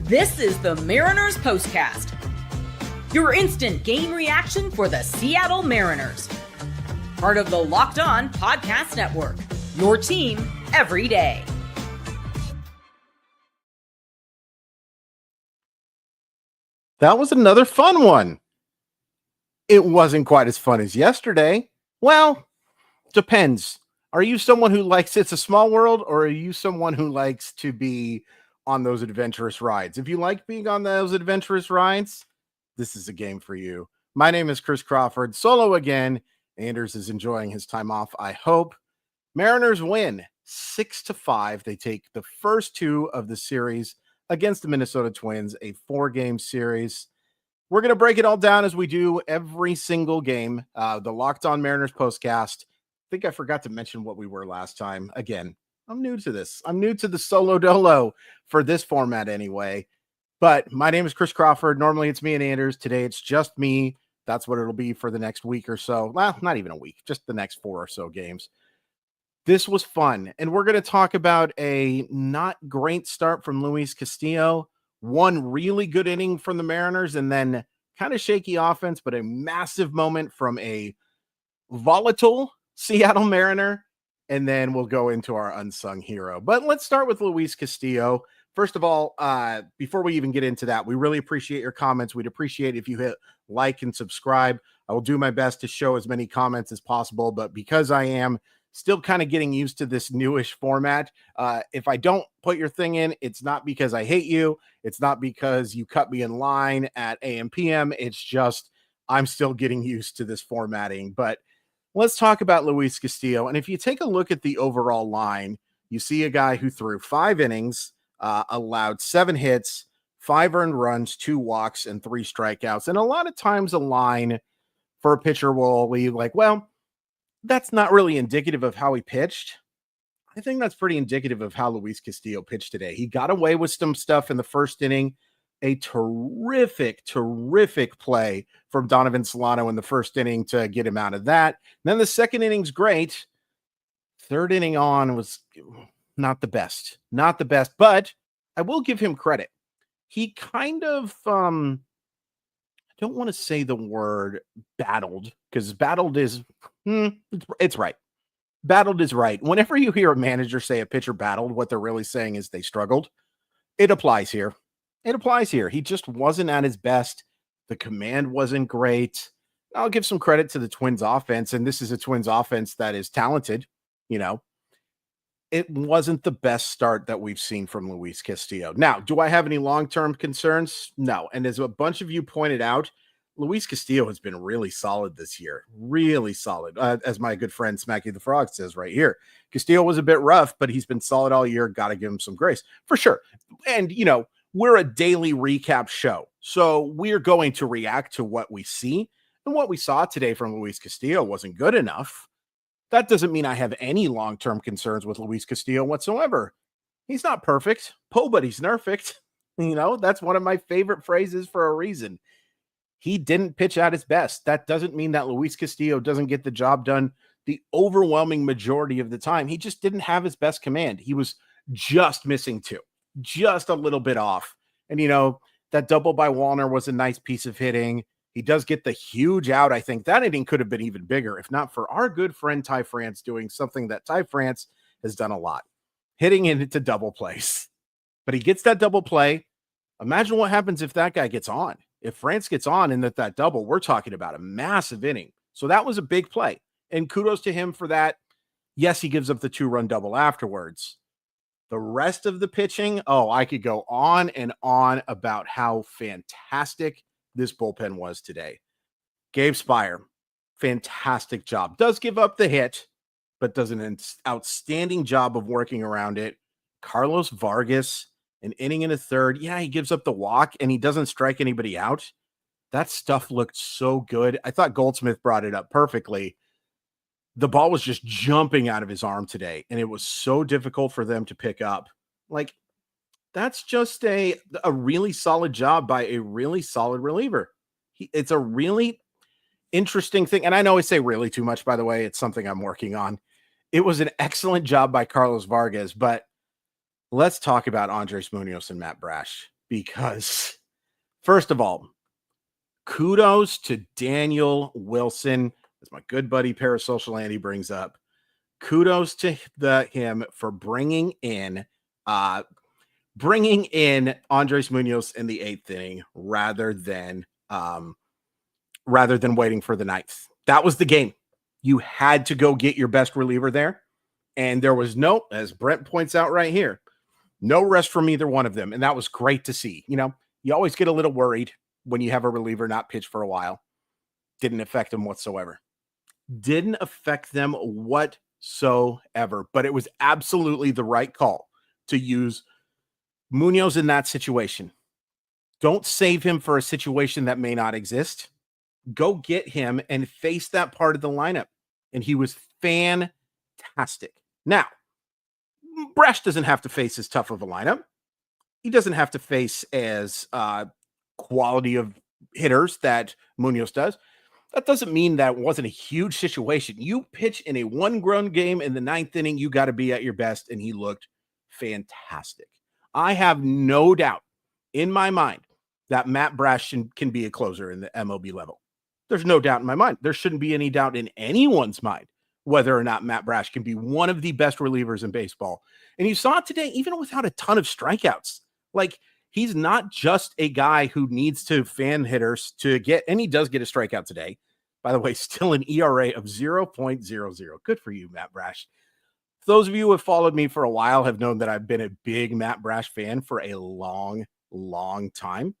This is the Mariners POSTCAST, your instant game reaction for the Seattle Mariners. Part of the Locked On Podcast Network, your team every day. That was another fun one. It wasn't quite as fun as yesterday. Well, depends. Are you someone who likes It's a Small World, or are you someone who likes to be on those adventurous rides? If you like being on those adventurous rides, this is a game for you. My name is Chris Crawford, solo again. Anders is enjoying his time off, I hope. Mariners win 6-5. They take the first two of the series against the Minnesota Twins, a 4-game series. We're going to break it all down as we do every single game. The Locked On Mariners POSTCAST. I think I forgot to mention what we were last time. Again, I'm new to this. I'm new to the solo dolo for this format anyway. But my name is Chris Crawford. Normally it's me and Anders. Today it's just me. That's what it'll be for the next week or so. Well, not even a week, just the next 4 or so games. This was fun. And we're going to talk about a not great start from Luis Castillo. One really good inning from the Mariners, and then kind of shaky offense, but a massive moment from a volatile Seattle Mariner. And then we'll go into our unsung hero. But let's start with Luis Castillo. First of all, before we even get into that, we really appreciate your comments. We'd appreciate if you hit like and subscribe. I will do my best to show as many comments as possible, but because I am still kind of getting used to this newish format, if I don't put your thing in, it's not because I hate you. It's not because you cut me in line at AM PM. It's just I'm still getting used to this formatting. But let's talk about Luis Castillo. And if you take a look at the overall line, you see a guy who threw 5 innings, allowed 7 hits, 5 earned runs, 2 walks, and 3 strikeouts. And a lot of times a line for a pitcher will leave like, well, that's not really indicative of how he pitched. I think that's pretty indicative of how Luis Castillo pitched today. He got away with some stuff in the first inning. A terrific play from Donovan Solano in the first inning to get him out of that. And then the second inning's great. Third inning on was not the best, but I will give him credit. He kind of, I don't want to say the word battled, because battled is, it's right. Battled is right. Whenever you hear a manager say a pitcher battled, what they're really saying is they struggled. It applies here. He just wasn't at his best. The command wasn't great. I'll give some credit to the Twins offense, and this is a Twins offense that is talented. You know, it wasn't the best start that we've seen from Luis Castillo. Now, do I have any long-term concerns? No. And as a bunch of you pointed out, Luis Castillo has been really solid this year. Really solid. As my good friend Smacky the Frog says right here, Castillo was a bit rough, but he's been solid all year. Got to give him some grace for sure. And, you know, we're a daily recap show, so we're going to react to what we see. And what we saw today from Luis Castillo wasn't good enough. That doesn't mean I have any long-term concerns with Luis Castillo whatsoever. He's not perfect. But he's nerfect. You know, that's one of my favorite phrases for a reason. He didn't pitch at his best. That doesn't mean that Luis Castillo doesn't get the job done the overwhelming majority of the time. He just didn't have his best command. He was just missing 2. Just a little bit off. And, you know, that double by Wallner was a nice piece of hitting. He does get the huge out. I think that inning could have been even bigger if not for our good friend Ty France doing something that Ty France has done a lot, hitting into double plays. But he gets that double play. Imagine what happens if that guy gets on. If France gets on in that double, we're talking about a massive inning. So that was a big play. And kudos to him for that. Yes, he gives up the 2-run double afterwards. The rest of the pitching, I could go on and on about how fantastic this bullpen was today. Gabe Spire, fantastic job. Does give up the hit, but does an outstanding job of working around it. Carlos Vargas, an inning and a third. Yeah, he gives up the walk, and he doesn't strike anybody out. That stuff looked so good. I thought Goldsmith brought it up perfectly. The ball was just jumping out of his arm today, and it was so difficult for them to pick up. Like, that's just a really solid job by a really solid reliever. It's a really interesting thing. And I know I say really too much, by the way. It's something I'm working on. It was an excellent job by Carlos Vargas, but let's talk about Andres Munoz and Matt Brash. because, first of all, kudos to Daniel Wilson, as my good buddy Parasocial Andy brings up. Kudos to him for bringing in Andres Munoz in the 8th inning rather than waiting for the 9th. That was the game. You had to go get your best reliever there, and there was no, as Brent points out right here, no rest from either one of them, and that was great to see. You know, you always get a little worried when you have a reliever not pitch for a while. Didn't affect them whatsoever. Didn't affect them whatsoever, but it was absolutely the right call to use Munoz in that situation. Don't save him for a situation that may not exist. Go get him and face that part of the lineup. And he was fantastic. Now, Brash doesn't have to face as tough of a lineup. He doesn't have to face as quality of hitters that Munoz does. That doesn't mean that wasn't a huge situation. You pitch in a one-run game in the 9th inning, you got to be at your best, and he looked fantastic. I have no doubt in my mind that Matt Brash can be a closer in the MLB level. There's no doubt in my mind. There shouldn't be any doubt in anyone's mind whether or not Matt Brash can be one of the best relievers in baseball. And you saw it today, even without a ton of strikeouts. Like, he's not just a guy who needs to fan hitters to get, and he does get a strikeout today. By the way, still an ERA of 0.00. Good for you, Matt Brash. Those of you who have followed me for a while have known that I've been a big Matt Brash fan for a long, long time.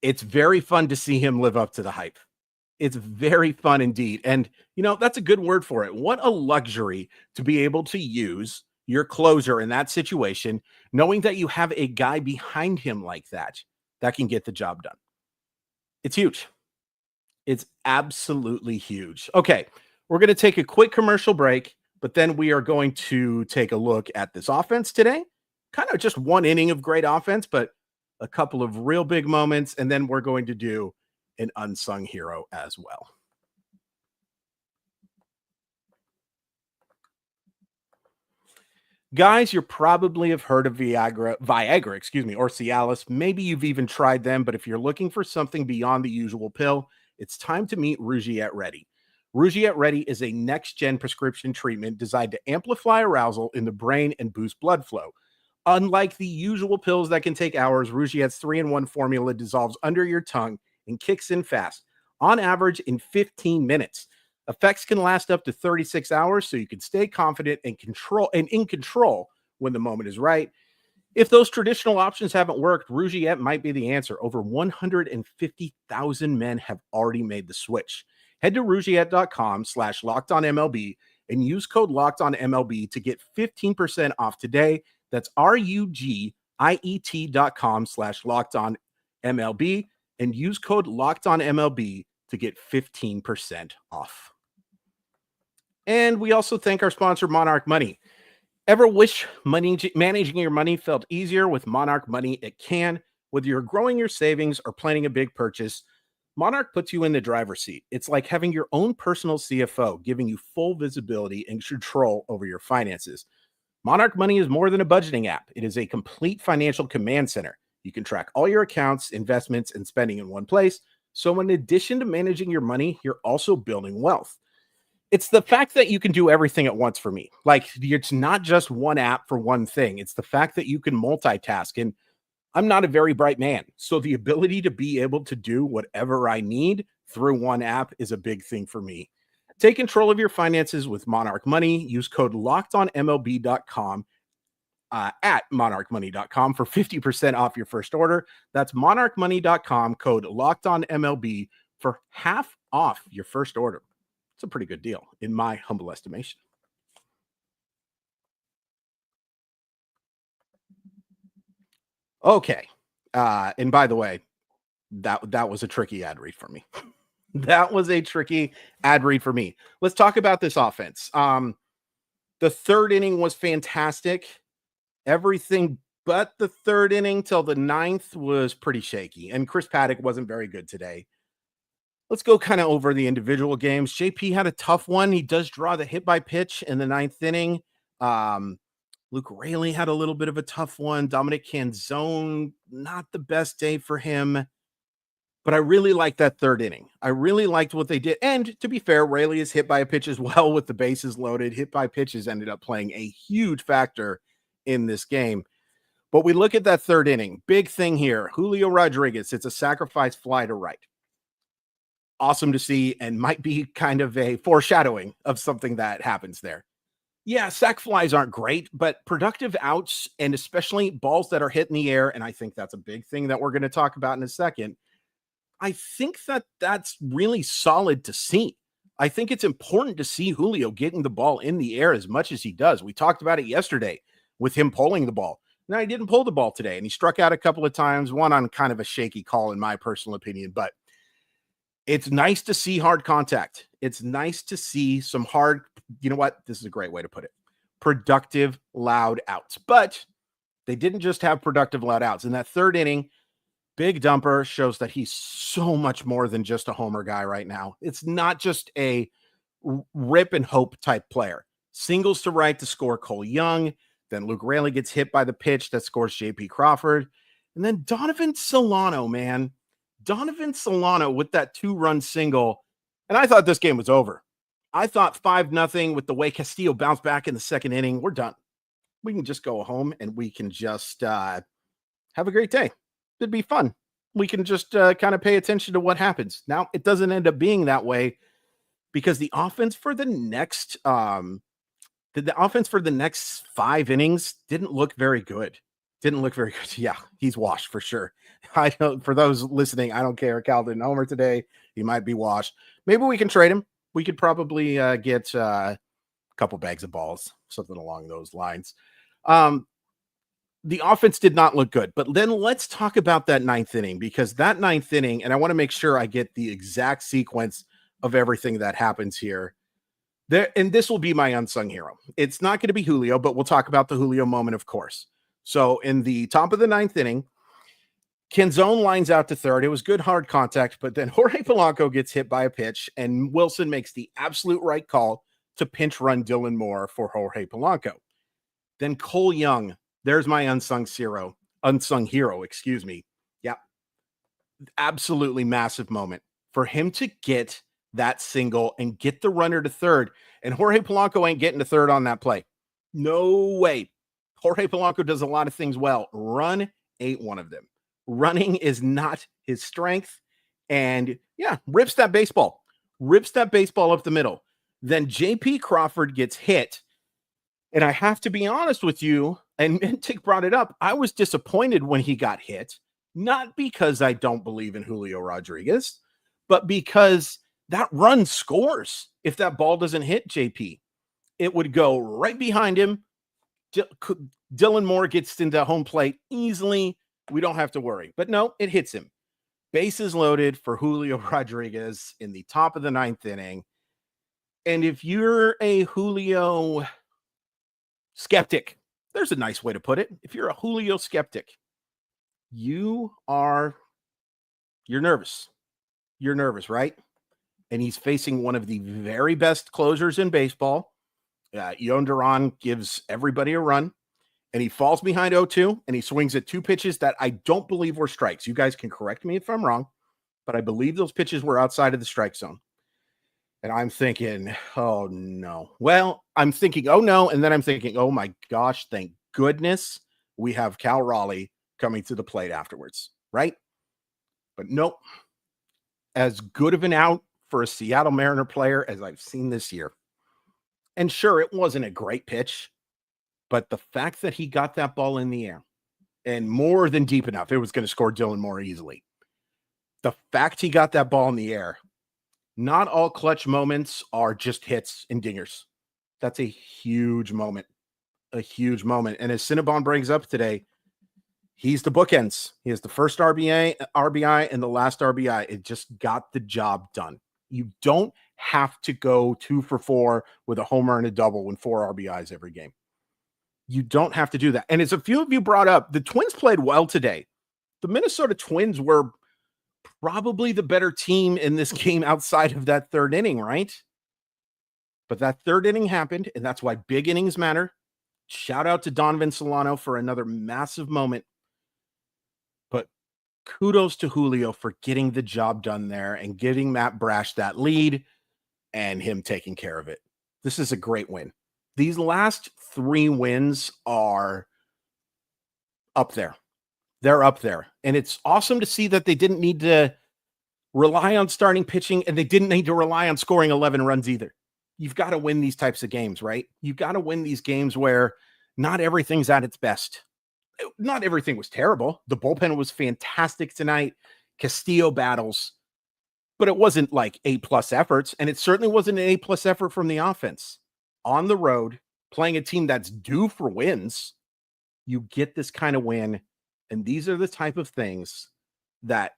It's very fun to see him live up to the hype. It's very fun indeed. And, you know, that's a good word for it. What a luxury to be able to use your closer in that situation, knowing that you have a guy behind him like that can get the job done. It's huge. It's absolutely huge. Okay, we're going to take a quick commercial break, but then we are going to take a look at this offense today. Kind of just one inning of great offense, but a couple of real big moments, and then we're going to do an unsung hero as well. Guys, you probably have heard of Viagra, or Cialis. Maybe you've even tried them, but if you're looking for something beyond the usual pill, it's time to meet Rougiette Ready. Rougiette Ready is a next-gen prescription treatment designed to amplify arousal in the brain and boost blood flow. Unlike the usual pills that can take hours, Rougiette's 3-in-1 formula dissolves under your tongue and kicks in fast, on average in 15 minutes. Effects can last up to 36 hours, so you can stay confident and in control when the moment is right. If those traditional options haven't worked, Rougiette might be the answer. Over 150,000 men have already made the switch. Head to Rougiette.com/LockedOnMLB and use code LockedOnMLB to get 15% off today. That's RUGIET.com/LockedOnMLB and use code LockedOnMLB to get 15% off. And we also thank our sponsor, Monarch Money. Ever wish managing your money felt easier? With Monarch Money, it can. Whether you're growing your savings or planning a big purchase, Monarch puts you in the driver's seat. It's like having your own personal CFO, giving you full visibility and control over your finances. Monarch Money is more than a budgeting app. It is a complete financial command center. You can track all your accounts, investments, and spending in one place. So in addition to managing your money, you're also building wealth. It's the fact that you can do everything at once for me. Like, it's not just one app for one thing. It's the fact that you can multitask. And I'm not a very bright man, so the ability to be able to do whatever I need through one app is a big thing for me. Take control of your finances with Monarch Money. Use code LockedOnMLB.com at MonarchMoney.com for 50% off your first order. That's MonarchMoney.com, code LockedOnMLB for half off your first order. It's a pretty good deal, in my humble estimation. Okay. And by the way, that was a tricky ad read for me. That was a tricky ad read for me. Let's talk about this offense. The third inning was fantastic. Everything but the third inning till the 9th was pretty shaky. And Chris Paddock wasn't very good today. Let's go kind of over the individual games. JP had a tough one. He does draw the hit by pitch in the 9th inning. Luke Raley had a little bit of a tough one. Dominic Canzone, not the best day for him. But I really liked that third inning. I really liked what they did. And to be fair, Raley is hit by a pitch as well with the bases loaded. Hit by pitches ended up playing a huge factor in this game. But we look at that third inning. Big thing here. Julio Rodriguez, it's a sacrifice fly to right. Awesome to see, and might be kind of a foreshadowing of something that happens there. Yeah, sac flies aren't great, but productive outs, and especially balls that are hit in the air, and I think that's a big thing that we're going to talk about in a second. I think that that's really solid to see. I think it's important to see Julio getting the ball in the air as much as he does. We talked about it yesterday with him pulling the ball. Now, he didn't pull the ball today, and he struck out a couple of times, one on kind of a shaky call, in my personal opinion, but it's nice to see hard contact. It's nice to see some hard, you know what? This is a great way to put it. Productive, loud outs. But they didn't just have productive, loud outs. In that third inning, Big Dumper shows that he's so much more than just a homer guy right now. It's not just a rip and hope type player. Singles to right to score Cole Young. Then Luke Raley gets hit by the pitch that scores JP Crawford. And then Donovan Solano, man. Donovan Solano with that 2-run single. And I thought this game was over. I thought 5-0 with the way Castillo bounced back in the second inning. We're done. We can just go home and we can just have a great day. It'd be fun. We can just kind of pay attention to what happens. Now, it doesn't end up being that way because the offense for the next 5 innings didn't look very good. Yeah, he's washed for sure. I don't, for those listening, I don't care. Cal didn't homer today. He might be washed. Maybe we can trade him. We could probably get a couple bags of balls, something along those lines. The offense did not look good, but then let's talk about that 9th inning, because that 9th inning, and I want to make sure I get the exact sequence of everything that happens here. There, and this will be my unsung hero. It's not going to be Julio, but we'll talk about the Julio moment, of course. So in the top of the 9th inning, Canzone lines out to third. It was good hard contact, but then Jorge Polanco gets hit by a pitch, and Wilson makes the absolute right call to pinch run Dylan Moore for Jorge Polanco. Then Cole Young, there's my unsung hero, excuse me. Yeah, absolutely massive moment for him to get that single and get the runner to third. And Jorge Polanco ain't getting to third on that play. No way. Jorge Polanco does a lot of things well. Run ain't one of them. Running is not his strength. And yeah, rips that baseball up the middle. Then JP Crawford gets hit. And I have to be honest with you, and Mintic brought it up, I was disappointed when he got hit, not because I don't believe in Julio Rodriguez, but because that run scores. If that ball doesn't hit JP, it would go right behind him. Dylan Moore gets into home plate easily. We don't have to worry. But no, it hits him. Bases loaded for Julio Rodriguez in the top of the 9th inning. And if you're a Julio skeptic, there's a nice way to put it. If you're a Julio skeptic, you're nervous. You're nervous, right? And he's facing one of the very best closers in baseball. Yon Duran gives everybody a run, and he falls behind 0-2, and he swings at 2 pitches that I don't believe were strikes. You guys can correct me if I'm wrong, but I believe those pitches were outside of the strike zone. And I'm thinking, oh, no. Well, I'm thinking, oh, no. And then I'm thinking, oh, my gosh, thank goodness we have Cal Raleigh coming to the plate afterwards, right? But nope. As good of an out for a Seattle Mariner player as I've seen this year. And sure, it wasn't a great pitch, but the fact that he got that ball in the air and more than deep enough, it was going to score Dylan Moore easily. The fact he got that ball in the air, not all clutch moments are just hits and dingers. That's a huge moment. A huge moment. And as Cinnabon brings up today, he's the bookends. He has the first RBI and the last RBI. It just got the job done. You don't have to go 2 for 4 with a homer and a double and 4 RBIs every game. You don't have to do that. And as a few of you brought up, the Twins played well today. The Minnesota Twins were probably the better team in this game outside of that third inning, right? But that third inning happened, and that's why big innings matter. shout out to Donovan Solano for another massive moment. But kudos to Julio for getting the job done there and getting Matt Brash that lead and him taking care of it. This is a great win. These last 3 wins are up there. They're up there. And it's awesome to see that they didn't need to rely on starting pitching and they didn't need to rely on scoring 11 runs either. You've got to win these types of games, right? You've got to win these games where not everything's at its best. Not everything was terrible. The bullpen was fantastic tonight. Castillo battles, but it wasn't like A+ efforts. And it certainly wasn't an A+ effort from the offense. On the road, playing a team that's due for wins, you get this kind of win. And these are the type of things that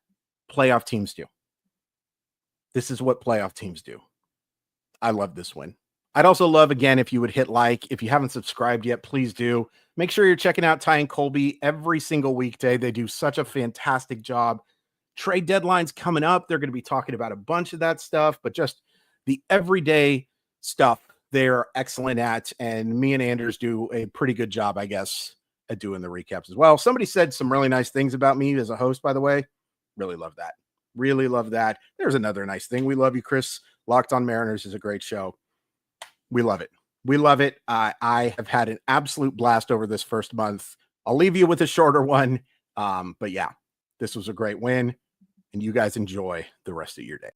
playoff teams do. This is what playoff teams do. I love this win. I'd also love, again, if you would hit like. If you haven't subscribed yet, please do. Make sure you're checking out Ty and Colby every single weekday. They do such a fantastic job. Trade deadline's coming up. They're going to be talking about a bunch of that stuff, but just the everyday stuff they're excellent at. And me and Anders do a pretty good job, I guess, at doing the recaps as well. Somebody said some really nice things about me as a host, by the way. Really love that. Really love that. There's another nice thing. We love you, Chris. Locked on Mariners is a great show. We love it. We love it. I have had an absolute blast over this first month. I'll leave you with a shorter one. But yeah, this was a great win, and you guys enjoy the rest of your day.